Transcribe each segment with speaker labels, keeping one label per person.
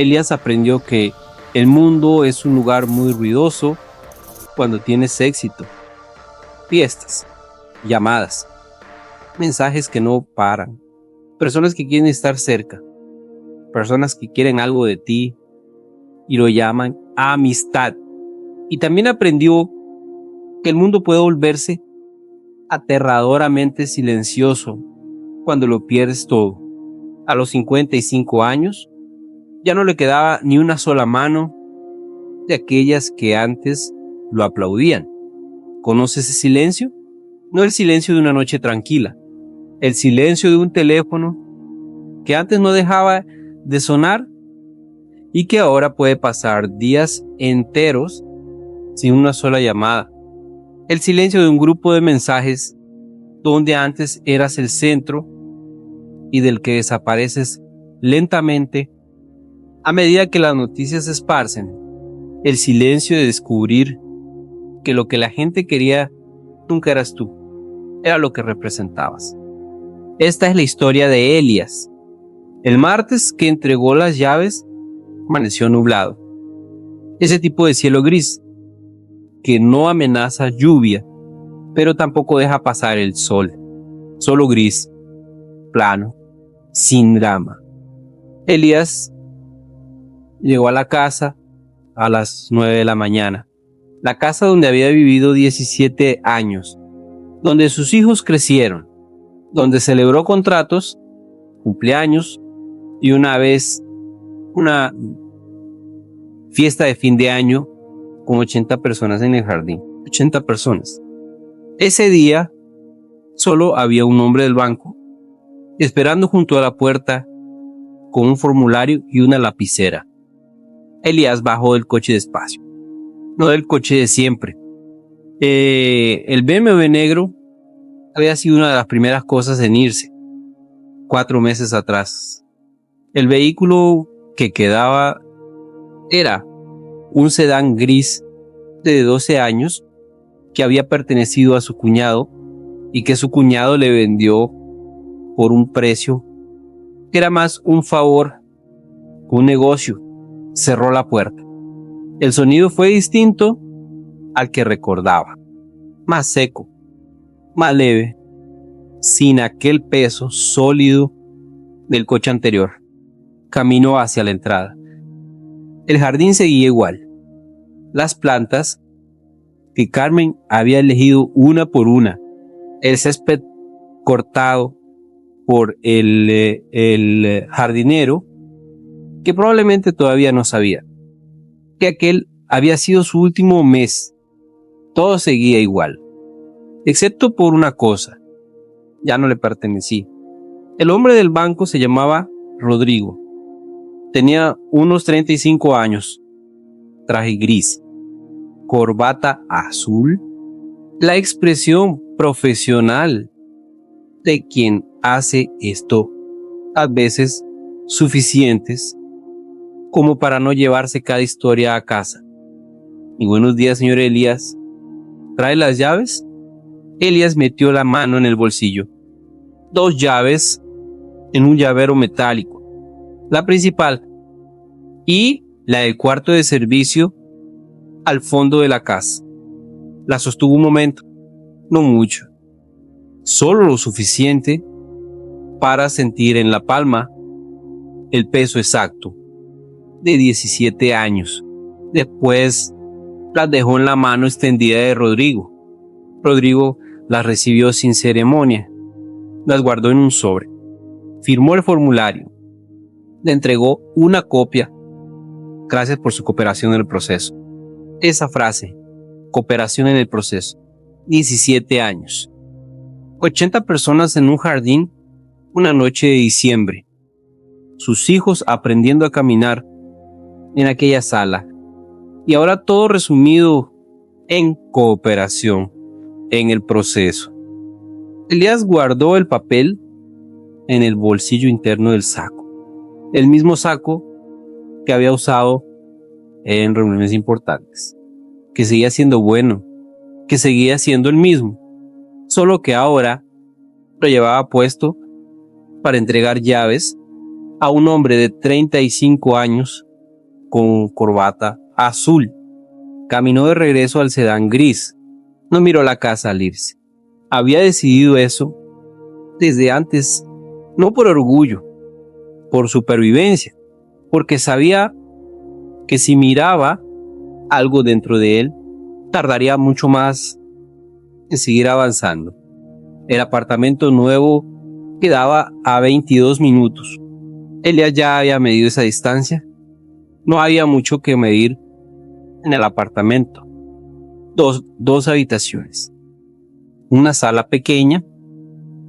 Speaker 1: Elías aprendió que el mundo es un lugar muy ruidoso cuando tienes éxito, fiestas, llamadas, mensajes que no paran, personas que quieren estar cerca, personas que quieren algo de ti y lo llaman amistad. Y también aprendió que el mundo puede volverse aterradoramente silencioso cuando lo pierdes todo. A los 55 años ya no le quedaba ni una sola mano de aquellas que antes lo aplaudían. ¿Conoce ese silencio? No el silencio de una noche tranquila, el silencio de un teléfono que antes no dejaba de sonar y que ahora puede pasar días enteros sin una sola llamada. El silencio de un grupo de mensajes donde antes eras el centro y del que desapareces lentamente a medida que las noticias se esparcen. El silencio de descubrir que lo que la gente quería nunca eras tú, era lo que representabas. Esta es la historia de Elías. El martes que entregó las llaves, amaneció nublado. Ese tipo de cielo gris que no amenaza lluvia, pero tampoco deja pasar el sol. Solo gris, plano, sin drama. Elías llegó a la casa a las 9 de la mañana. La casa donde había vivido 17 años, donde sus hijos crecieron, donde celebró contratos, cumpleaños y una vez una fiesta de fin de año con 80 personas en el jardín. 80 personas. Ese día solo había un hombre del banco esperando junto a la puerta con un formulario y una lapicera. Elías bajó del coche despacio, no del coche de siempre. El BMW negro había sido una de las primeras cosas en irse 4 meses atrás. El vehículo que quedaba era un sedán gris de 12 años que había pertenecido a su cuñado y que su cuñado le vendió por un precio que era más un favor que un negocio. Cerró la puerta. El sonido fue distinto al que recordaba, más seco, más leve, sin aquel peso sólido del coche anterior. Caminó hacia la entrada. El jardín seguía igual. Las plantas que Carmen había elegido una por una. El césped cortado por el jardinero, que probablemente todavía no sabía que aquel había sido su último mes. Todo seguía igual, excepto por una cosa. Ya no le pertenecía. El hombre del banco se llamaba Rodrigo. Tenía unos 35 años, traje gris, corbata azul, la expresión profesional de quien hace esto, a veces suficientes como para no llevarse cada historia a casa. Y buenos días, señor Elías. ¿Trae las llaves? Elías metió la mano en el bolsillo. 2 llaves en un llavero metálico. La principal y la del cuarto de servicio al fondo de la casa. La sostuvo un momento, no mucho, solo lo suficiente para sentir en la palma el peso exacto de 17 años. Después las dejó en la mano extendida de Rodrigo. Rodrigo las recibió sin ceremonia, las guardó en un sobre, firmó el formulario, le entregó una copia. Gracias por su cooperación en el proceso. Esa frase, cooperación en el proceso, 17 años. 80 personas en un jardín, una noche de diciembre. Sus hijos aprendiendo a caminar en aquella sala. Y ahora todo resumido en cooperación en el proceso. Elías guardó el papel en el bolsillo interno del saco. El mismo saco que había usado en reuniones importantes. Que seguía siendo bueno. Que seguía siendo el mismo. Solo que ahora lo llevaba puesto para entregar llaves a un hombre de 35 años con corbata azul. Caminó de regreso al sedán gris. No miró la casa al irse. Había decidido eso desde antes, no por orgullo, por supervivencia, porque sabía que si miraba algo dentro de él, tardaría mucho más en seguir avanzando. El apartamento nuevo quedaba a 22 minutos. Elías ya había medido esa distancia. No había mucho que medir en el apartamento. Dos habitaciones, una sala pequeña,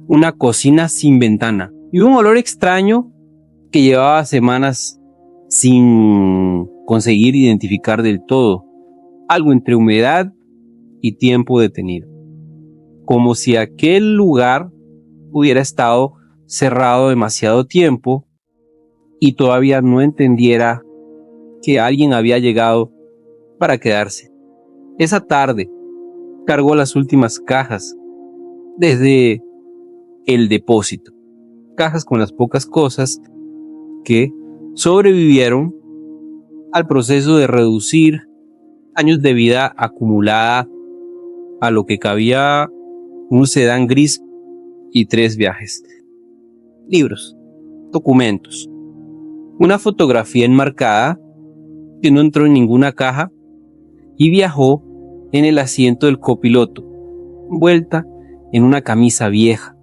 Speaker 1: una cocina sin ventana y un olor extraño que llevaba semanas sin conseguir identificar del todo, algo entre humedad y tiempo detenido, como si aquel lugar hubiera estado cerrado demasiado tiempo y todavía no entendiera que alguien había llegado para quedarse. Esa tarde cargó las últimas cajas desde el depósito, cajas con las pocas cosas que sobrevivieron al proceso de reducir años de vida acumulada a lo que cabía un sedán gris y 3 viajes. Libros, documentos, una fotografía enmarcada que no entró en ninguna caja y viajó en el asiento del copiloto, envuelta en una camisa vieja.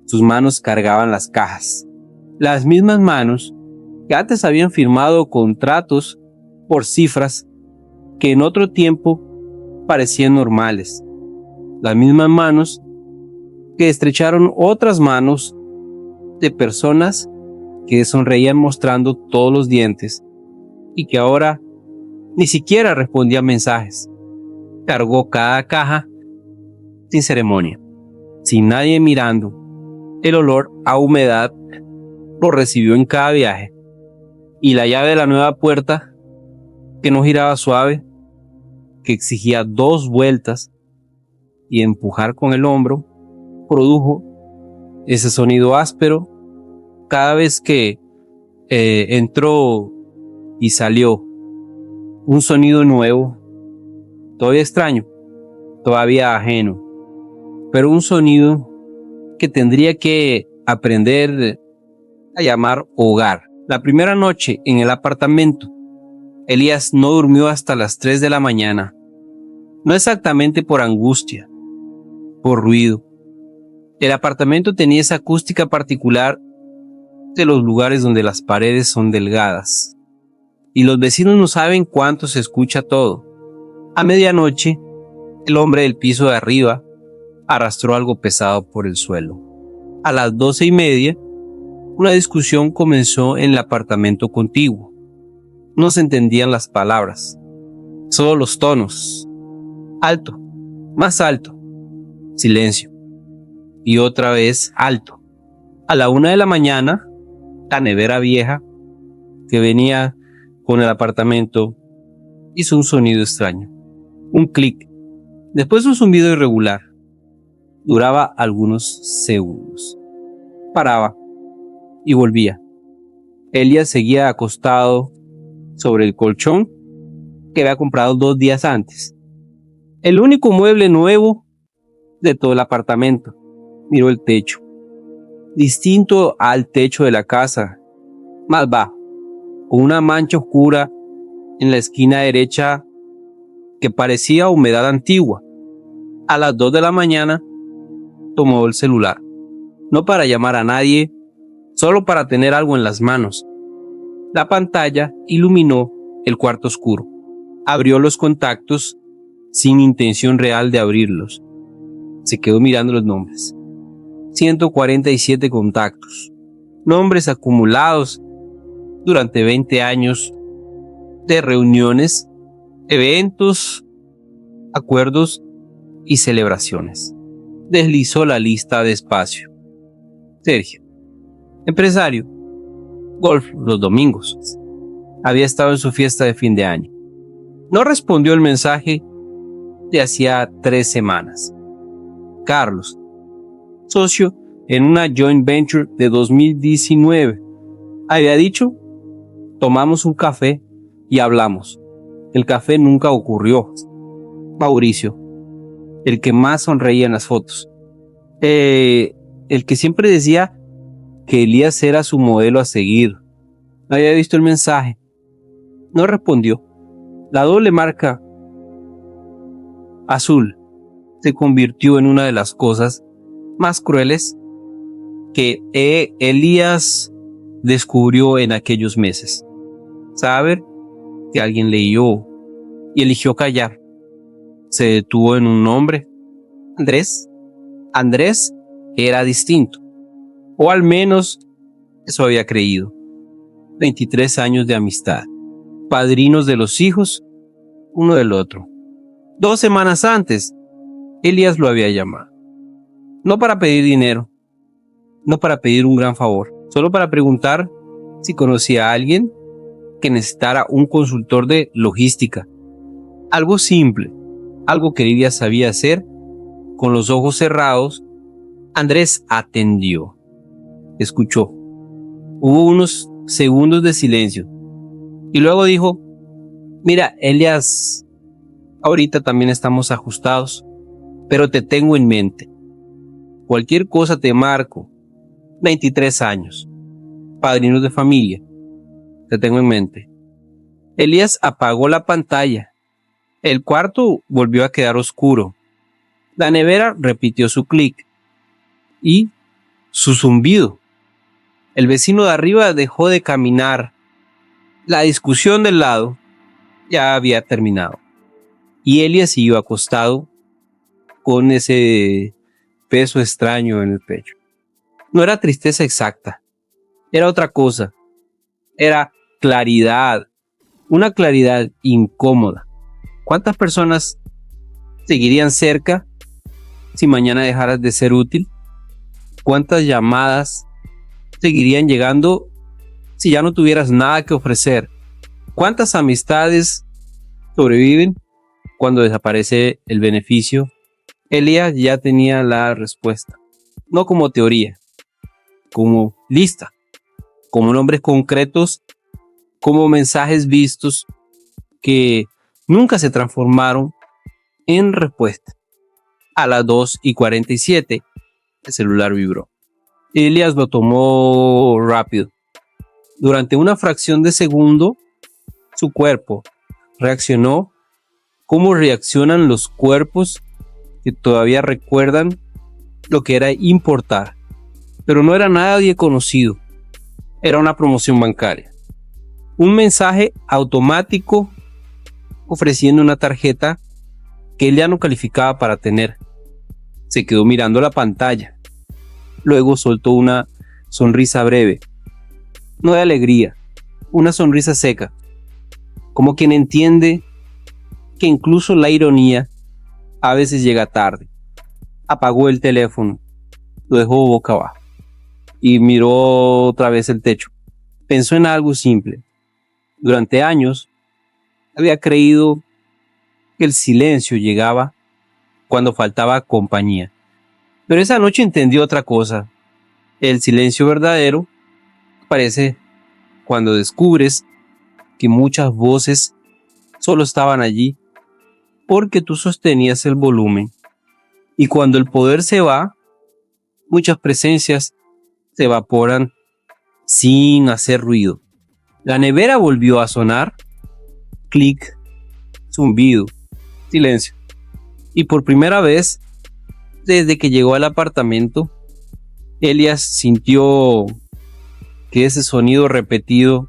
Speaker 1: Sus manos cargaban las cajas, las mismas manos que antes habían firmado contratos por cifras que en otro tiempo parecían normales, las mismas manos que estrecharon otras manos de personas que sonreían mostrando todos los dientes y que ahora ni siquiera respondían mensajes. Cargó cada caja sin ceremonia, sin nadie mirando. El olor a humedad lo recibió en cada viaje y la llave de la nueva puerta, que no giraba suave, que exigía 2 vueltas y empujar con el hombro, produjo ese sonido áspero cada vez que entró y salió. Un sonido nuevo, todavía extraño, todavía ajeno, pero un sonido que tendría que aprender a llamar hogar. La primera noche en el apartamento, Elías no durmió hasta las 3 de la mañana. No exactamente por angustia, por ruido. El apartamento tenía esa acústica particular de los lugares donde las paredes son delgadas y los vecinos no saben cuánto se escucha todo. A medianoche, el hombre del piso de arriba arrastró algo pesado por el suelo. A las 12:30, una discusión comenzó en el apartamento contiguo. No se entendían las palabras, solo los tonos. Alto, más alto, silencio. Y otra vez alto. A la 1 de la mañana, la nevera vieja que venía con el apartamento hizo un sonido extraño. Un clic. Después un zumbido irregular. Duraba algunos segundos. Paraba y volvía. Elías seguía acostado sobre el colchón que había comprado 2 días antes. El único mueble nuevo de todo el apartamento. Miró el techo. Distinto al techo de la casa, más bajo, con una mancha oscura en la esquina derecha que parecía humedad antigua. A las 2 de la mañana tomó el celular, no para llamar a nadie, solo para tener algo en las manos. La pantalla iluminó el cuarto oscuro. Abrió los contactos sin intención real de abrirlos. Se quedó mirando los nombres. 147 contactos. Nombres acumulados durante 20 años de reuniones, eventos, acuerdos y celebraciones. Deslizó la lista despacio. Sergio, empresario, golf los domingos. Había estado en su fiesta de fin de año. No respondió el mensaje de hacía 3 semanas. Carlos, socio en una joint venture de 2019. Había dicho, tomamos un café y hablamos. El café nunca ocurrió. Mauricio, el que más sonreía en las fotos. El que siempre decía que Elías era su modelo a seguir. No había visto el mensaje. No respondió. La doble marca azul se convirtió en una de las cosas más crueles que Elías descubrió en aquellos meses. Saber que alguien leyó y eligió callar. Se detuvo en un nombre, Andrés. Andrés era distinto, o al menos eso había creído. 23 años de amistad, padrinos de los hijos, uno del otro. 2 semanas antes, Elías lo había llamado. No para pedir dinero, no para pedir un gran favor, solo para preguntar si conocía a alguien que necesitara un consultor de logística. Algo simple, algo que Elías sabía hacer. Con los ojos cerrados, Andrés atendió. Escuchó. Hubo unos segundos de silencio. Y luego dijo, mira, Elías, ahorita también estamos ajustados, pero te tengo en mente. Cualquier cosa te marco. 23 años. Padrinos de familia. Te tengo en mente. Elías apagó la pantalla. El cuarto volvió a quedar oscuro. La nevera repitió su clic y su zumbido. El vecino de arriba dejó de caminar. La discusión del lado ya había terminado. Y Elías siguió acostado con ese peso extraño en el pecho. No era tristeza exacta. Era otra cosa. Era claridad. Una claridad incómoda. ¿Cuántas personas seguirían cerca si mañana dejaras de ser útil? ¿Cuántas llamadas seguirían llegando si ya no tuvieras nada que ofrecer? ¿Cuántas amistades sobreviven cuando desaparece el beneficio? Elías ya tenía la respuesta, no como teoría, como lista, como nombres concretos, como mensajes vistos que nunca se transformaron en respuesta. A las 2:47 el celular vibró. Elías lo tomó rápido. Durante una fracción de segundo, su cuerpo reaccionó como reaccionan los cuerpos que todavía recuerdan lo que era importar. Pero no era nadie conocido. Era una promoción bancaria. Un mensaje automático ofreciendo una tarjeta que él ya no calificaba para tener. Se quedó mirando la pantalla. Luego soltó una sonrisa breve. No de alegría, una sonrisa seca. Como quien entiende que incluso la ironía a veces llega tarde. Apagó el teléfono, lo dejó boca abajo y miró otra vez el techo. Pensó en algo simple. Durante años había creído que el silencio llegaba cuando faltaba compañía. Pero esa noche entendió otra cosa. El silencio verdadero aparece cuando descubres que muchas voces solo estaban allí porque tú sostenías el volumen. Y cuando el poder se va, muchas presencias se evaporan sin hacer ruido. La nevera volvió a sonar. Clic, zumbido, silencio. Y por primera vez, desde que llegó al apartamento, Elías sintió que ese sonido repetido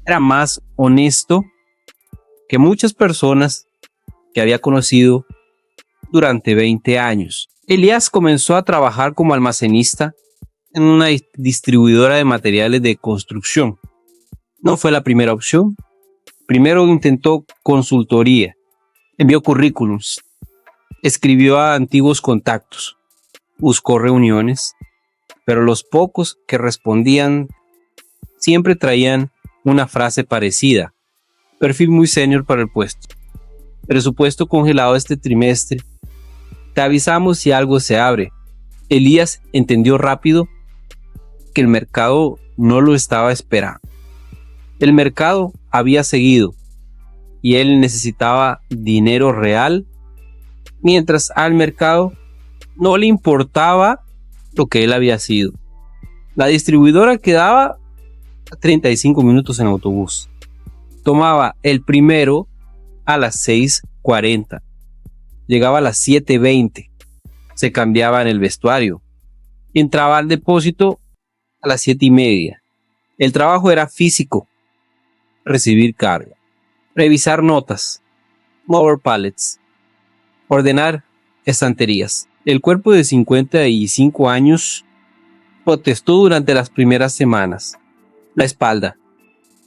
Speaker 1: era más honesto que muchas personas que había conocido durante 20 años. Elías comenzó a trabajar como almacenista en una distribuidora de materiales de construcción. No fue la primera opción. Primero intentó consultoría, envió currículums, escribió a antiguos contactos, buscó reuniones, pero los pocos que respondían siempre traían una frase parecida: perfil muy senior para el puesto, presupuesto congelado este trimestre, te avisamos si algo se abre. Elías entendió rápido que el mercado no lo estaba esperando. El mercado había seguido y él necesitaba dinero real, mientras al mercado no le importaba lo que él había sido. La distribuidora quedaba a 35 minutos en autobús. Tomaba el primero a las 6:40. Llegaba a las 7:20. Se cambiaba en el vestuario. Entraba al depósito a las 7:30. El trabajo era físico. Recibir carga, revisar notas, mover pallets, ordenar estanterías. El cuerpo de 55 años protestó durante las primeras semanas. La espalda,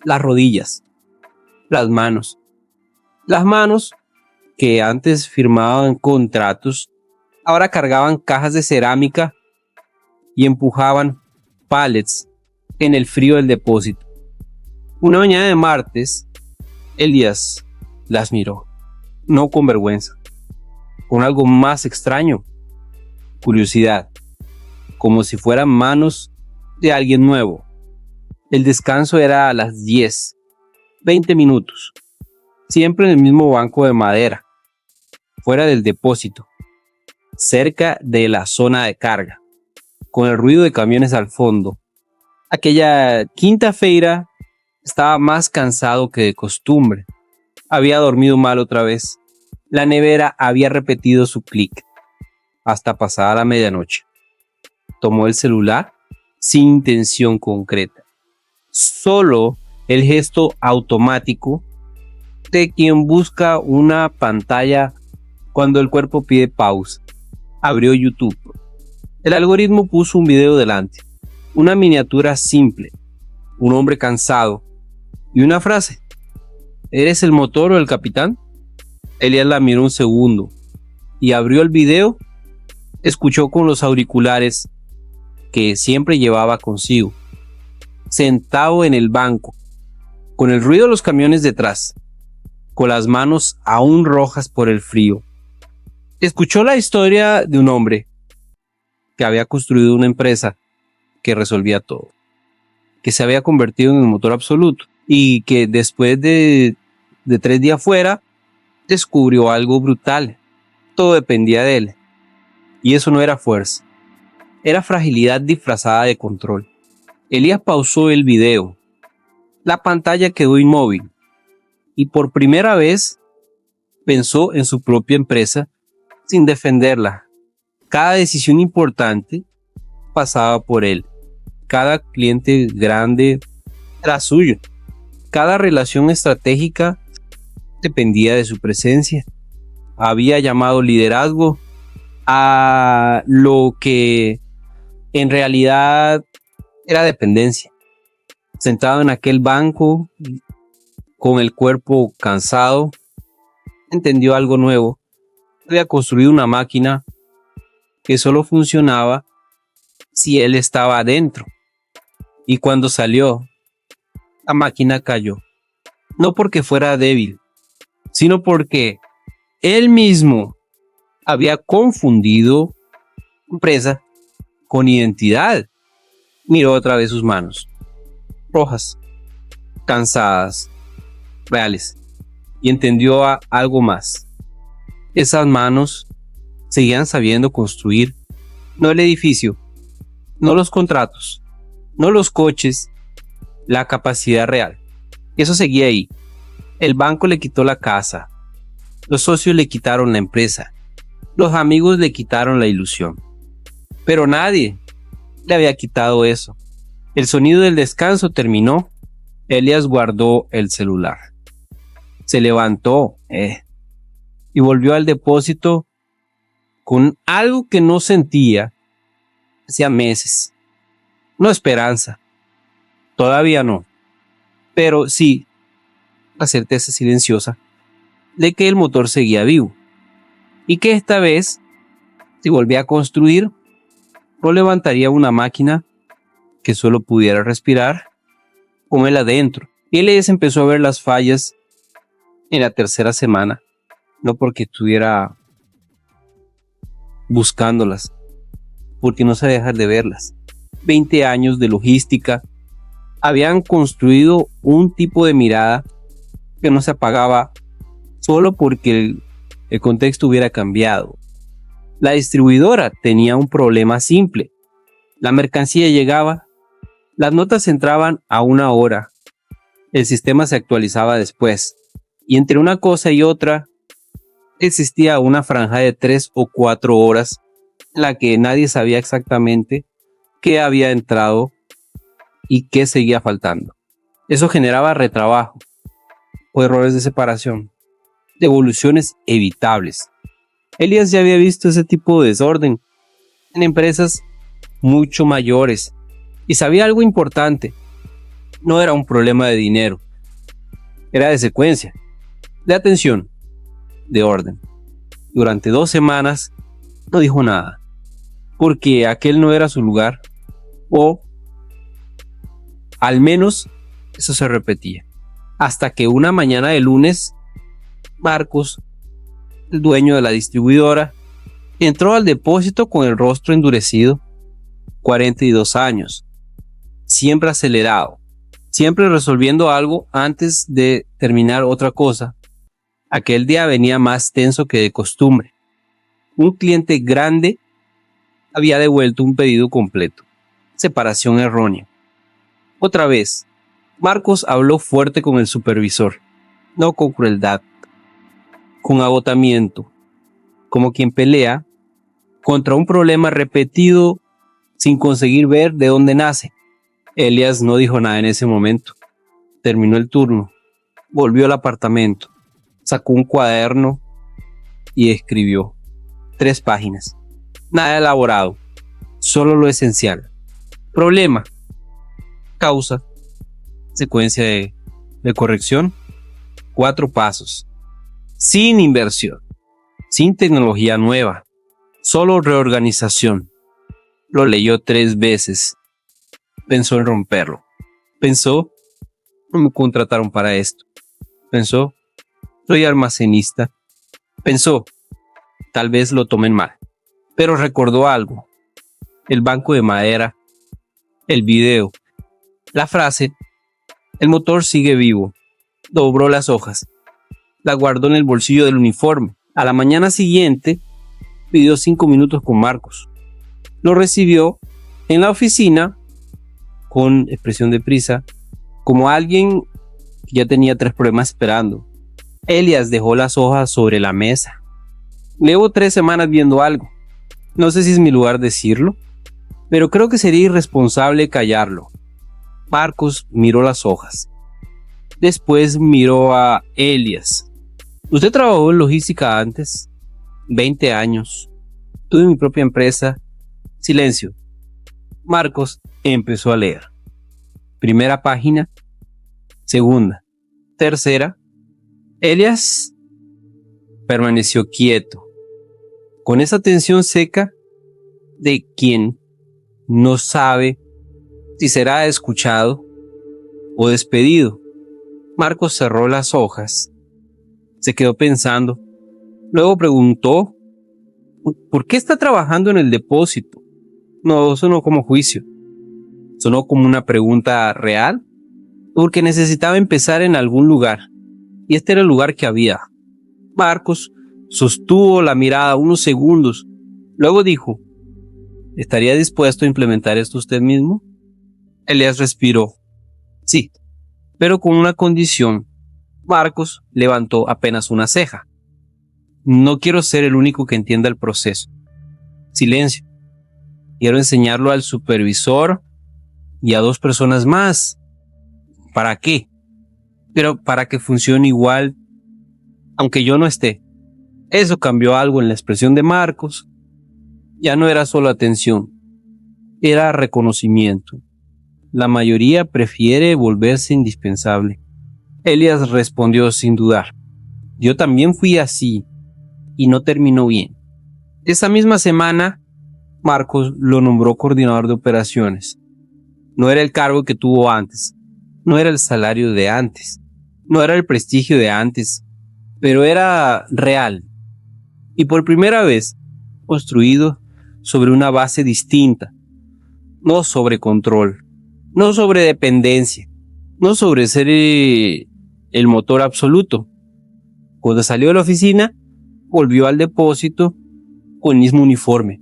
Speaker 1: las rodillas, las manos. Las manos, que antes firmaban contratos, ahora cargaban cajas de cerámica y empujaban pallets en el frío del depósito. Una mañana de martes, Elías las miró, no con vergüenza, con algo más extraño, curiosidad, como si fueran manos de alguien nuevo. El descanso era a las 10, 20 minutos, siempre en el mismo banco de madera, fuera del depósito, cerca de la zona de carga, con el ruido de camiones al fondo. Aquella quinta-feira estaba más cansado que de costumbre. Había dormido mal otra vez. La nevera había repetido su clic hasta pasada la medianoche. Tomó el celular sin intención concreta. Solo el gesto automático de quien busca una pantalla cuando el cuerpo pide pausa. Abrió YouTube. El algoritmo puso un video delante. Una miniatura simple. Un hombre cansado. Y una frase: ¿eres el motor o el capitán? Elías la miró un segundo y abrió el video. Escuchó con los auriculares que siempre llevaba consigo, sentado en el banco, con el ruido de los camiones detrás, con las manos aún rojas por el frío. Escuchó la historia de un hombre que había construido una empresa que resolvía todo, que se había convertido en el motor absoluto y que después de 3 días fuera descubrió algo brutal. Todo dependía de él. Y eso no era fuerza, era fragilidad disfrazada de control. Elías pausó el video. La pantalla quedó inmóvil y por primera vez pensó en su propia empresa sin defenderla. Cada decisión importante pasaba por él. Cada cliente grande era suyo. Cada relación estratégica dependía de su presencia. Había llamado liderazgo a lo que en realidad era dependencia. Sentado en aquel banco, con el cuerpo cansado, entendió algo nuevo. Había construido una máquina que solo funcionaba si él estaba adentro. Y cuando salió, la máquina cayó. No porque fuera débil, sino porque él mismo había confundido empresa con identidad. Miró otra vez sus manos, rojas, cansadas, reales, y entendió algo más. Esas manos seguían sabiendo construir, no el edificio, no los contratos, no los coches, la capacidad real. Eso seguía ahí. El banco le quitó la casa, los socios le quitaron la empresa, los amigos le quitaron la ilusión, pero nadie le había quitado eso. El sonido del descanso terminó. Elías guardó el celular, se levantó y volvió al depósito con algo que no sentía hacía meses. No esperanza, todavía no, pero sí la certeza silenciosa de que el motor seguía vivo y que esta vez, si volvía a construir, no levantaría una máquina que solo pudiera respirar con él adentro. Y él empezó a ver las fallas en la tercera semana, no porque estuviera buscándolas, porque no se dejar de verlas. 20 años de logística habían construido un tipo de mirada que no se apagaba solo porque el contexto hubiera cambiado. La distribuidora tenía un problema simple. La mercancía llegaba, las notas entraban a una hora, el sistema se actualizaba después, y entre una cosa y otra existía una franja de 3 o 4 horas en la que nadie sabía exactamente qué había entrado y qué seguía faltando. Eso generaba retrabajo o errores de separación, devoluciones evitables. Elías ya había visto ese tipo de desorden en empresas mucho mayores y sabía algo importante. No era un problema de dinero, era de secuencia, de atención, de orden. Durante 2 semanas no dijo nada, porque aquel no era su lugar, o al menos eso se repetía. Hasta que una mañana de lunes, Marcos, el dueño de la distribuidora, entró al depósito con el rostro endurecido. 42 años, siempre acelerado, siempre resolviendo algo antes de terminar otra cosa. Aquel día venía más tenso que de costumbre. Un cliente grande había devuelto un pedido completo. Separación errónea. Otra vez, Marcos habló fuerte con el supervisor, no con crueldad, con agotamiento, como quien pelea contra un problema repetido sin conseguir ver de dónde nace. Elías no dijo nada en ese momento. Terminó el turno, volvió al apartamento, sacó un cuaderno y escribió 3 páginas. Nada elaborado, solo lo esencial. Problema, causa, secuencia de corrección, 4 pasos. Sin inversión, sin tecnología nueva, solo reorganización. Lo leyó 3 veces. Pensó en romperlo. Pensó, no me contrataron para esto. Pensó, soy almacenista. Pensó, tal vez lo tomen mal. Pero recordó algo. El banco de madera, el video, la frase, el motor sigue vivo. Dobló las hojas. La guardó en el bolsillo del uniforme. A la mañana siguiente, pidió 5 minutos con Marcos. Lo recibió en la oficina con expresión de prisa, como alguien que ya tenía 3 problemas esperando. Elías dejó las hojas sobre la mesa. Llevo 3 semanas viendo algo. No sé si es mi lugar decirlo, pero creo que sería irresponsable callarlo. Marcos miró las hojas. Después miró a Elías. ¿Usted trabajó en logística antes? 20 años. Tuve mi propia empresa. Silencio. Marcos empezó a leer. Primera página. Segunda. Tercera. Elías permaneció quieto, con esa tensión seca de quien no sabe si será escuchado o despedido. Marcos cerró las hojas. Se quedó pensando. Luego preguntó, ¿por qué está trabajando en el depósito? No sonó como juicio. Sonó como una pregunta real, porque necesitaba empezar en algún lugar, y este era el lugar que había. Marcos sostuvo la mirada unos segundos, luego dijo, ¿estaría dispuesto a implementar esto usted mismo? Elías respiró. Sí, pero con una condición. Marcos levantó apenas una ceja. No quiero ser el único que entienda el proceso. Silencio. Quiero enseñarlo al supervisor y a 2 personas más. ¿Para qué? Pero para que funcione igual, aunque yo no esté. Eso cambió algo en la expresión de Marcos. Ya no era solo atención, era reconocimiento. La mayoría prefiere volverse indispensable. Elías respondió sin dudar. Yo también fui así y no terminó bien. Esa misma semana, Marcos lo nombró coordinador de operaciones. No era el cargo que tuvo antes, no era el salario de antes, no era el prestigio de antes, pero era real. Y por primera vez, construido sobre una base distinta, no sobre control, no sobre dependencia, no sobre ser el motor absoluto, Cuando salió de la oficina, volvió al depósito con el mismo uniforme,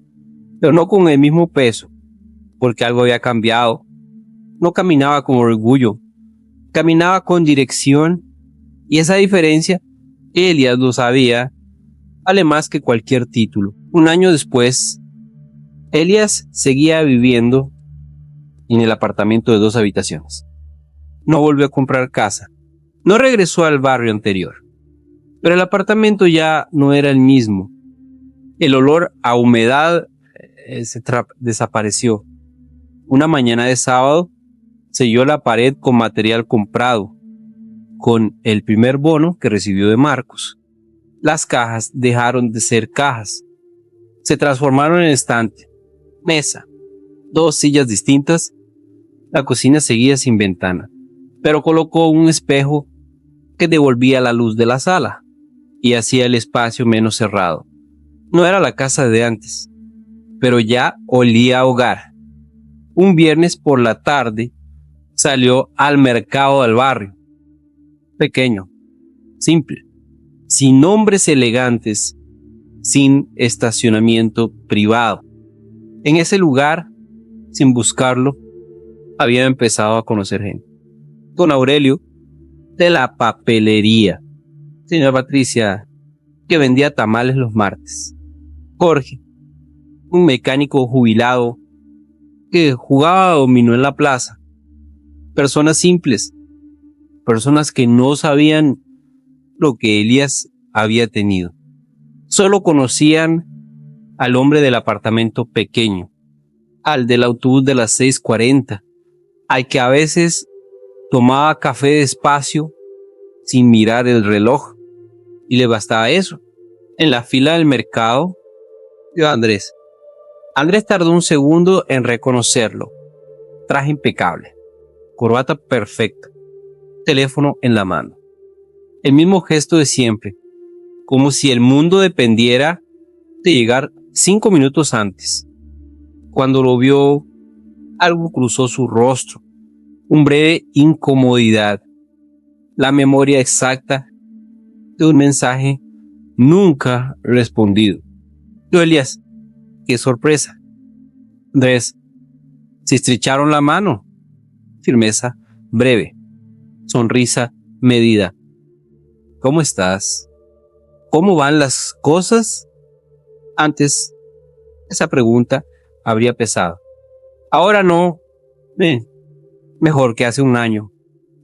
Speaker 1: pero no con el mismo peso, porque algo había cambiado. No caminaba con orgullo, caminaba con dirección, y esa diferencia Elías lo sabía, vale más que cualquier título. Un año después, Elías seguía viviendo en el apartamento de 2 habitaciones. No volvió a comprar casa. No regresó al barrio anterior. Pero el apartamento ya no era el mismo. El olor a humedad desapareció. Una mañana de sábado, selló la pared con material comprado, con el primer bono que recibió de Marcos. Las cajas dejaron de ser cajas. Se transformaron en estante, mesa, 2 sillas distintas. La cocina seguía sin ventana, pero colocó un espejo que devolvía la luz de la sala y hacía el espacio menos cerrado. No era la casa de antes, pero ya olía a hogar. Un viernes por la tarde salió al mercado del barrio. Pequeño, simple, sin nombres elegantes, sin estacionamiento privado. En ese lugar, sin buscarlo, había empezado a conocer gente. Don Aurelio, de la papelería. Señora Patricia, que vendía tamales los martes. Jorge, un mecánico jubilado que jugaba dominó en la plaza. Personas simples, personas que no sabían lo que Elías había tenido. Solo conocían al hombre del apartamento pequeño, al del autobús de las 6:40, al que a veces tomaba café despacio sin mirar el reloj, y le bastaba eso. En la fila del mercado vio a Andrés. Andrés tardó un segundo en reconocerlo. Traje impecable, corbata perfecta, teléfono en la mano. El mismo gesto de siempre, como si el mundo dependiera de llegar 5 minutos antes. Cuando lo vio, algo cruzó su rostro, un breve incomodidad, la memoria exacta de un mensaje nunca respondido. Yo, Elías, qué sorpresa. Andrés, se estrecharon la mano. Firmeza breve, sonrisa medida. ¿Cómo estás? ¿Cómo van las cosas? Antes, esa pregunta habría pesado. Ahora no. Mejor que hace un año.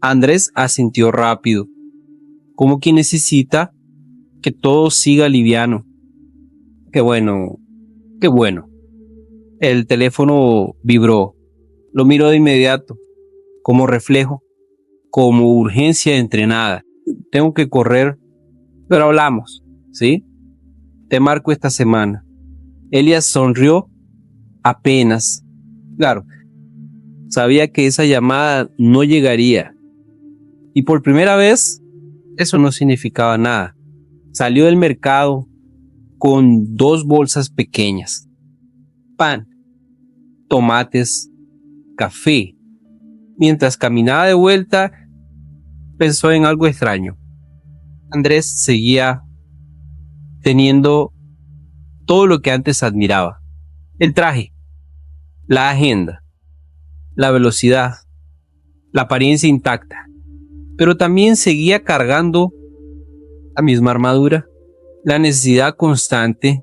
Speaker 1: Andrés asintió rápido, como quien necesita que todo siga liviano. Qué bueno, qué bueno. El teléfono vibró. Lo miró de inmediato, como reflejo, como urgencia entrenada. Tengo que correr, pero hablamos, ¿sí? Te marco esta semana. Elías sonrió apenas. Claro, sabía que esa llamada no llegaría. Y por primera vez, eso no significaba nada. Salió del mercado con 2 bolsas pequeñas. Pan, tomates, café. Mientras caminaba de vuelta, pensó en algo extraño. Andrés seguía teniendo todo lo que antes admiraba. El traje, la agenda, la velocidad, la apariencia intacta. Pero también seguía cargando la misma armadura, la necesidad constante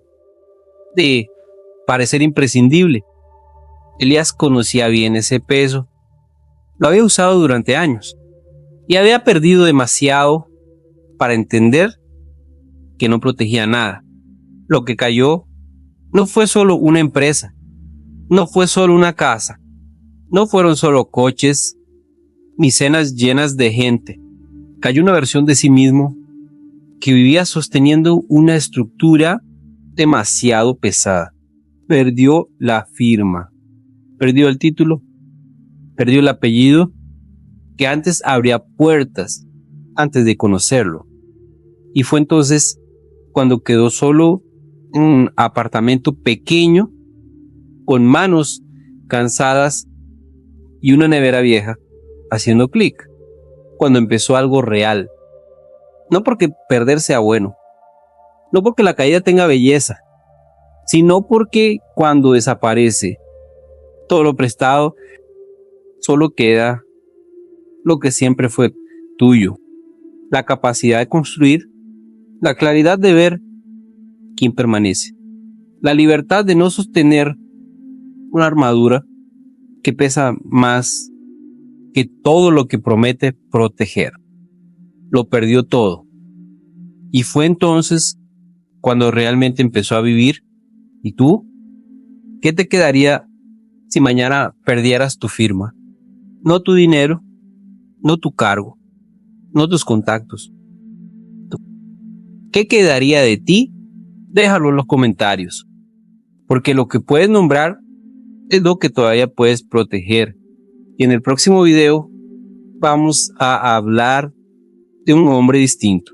Speaker 1: de parecer imprescindible. Elías conocía bien ese peso. Lo había usado durante años y había perdido demasiado para entender que no protegía nada. Lo que cayó no fue solo una empresa, no fue solo una casa, no fueron solo coches ni cenas llenas de gente. Cayó una versión de sí mismo que vivía sosteniendo una estructura demasiado pesada. Perdió la firma, perdió el título, perdió el apellido que antes abría puertas antes de conocerlo. Y fue entonces cuando quedó solo en un apartamento pequeño, con manos cansadas y una nevera vieja, haciendo clic, cuando empezó algo real. No porque perder sea bueno, no porque la caída tenga belleza, sino porque cuando desaparece todo lo prestado, solo queda lo que siempre fue tuyo, la capacidad de construir, la claridad de ver quién permanece, la libertad de no sostener una armadura que pesa más que todo lo que promete proteger. Lo perdió todo. Y fue entonces cuando realmente empezó a vivir. ¿Y tú? ¿Qué te quedaría si mañana perdieras tu firma? No tu dinero, no tu cargo, no tus contactos. ¿Qué quedaría de ti? Déjalo en los comentarios. Porque lo que puedes nombrar es lo que todavía puedes proteger. Y en el próximo video vamos a hablar de un hombre distinto.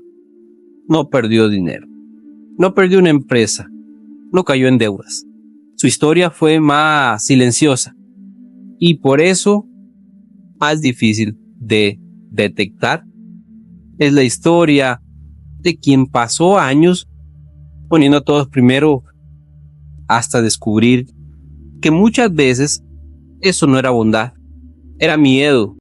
Speaker 1: No perdió dinero, no perdió una empresa, no cayó en deudas. Su historia fue más silenciosa y por eso más difícil de detectar. Es la historia de quien pasó años poniendo a todos primero hasta descubrir que muchas veces eso no era bondad, era miedo,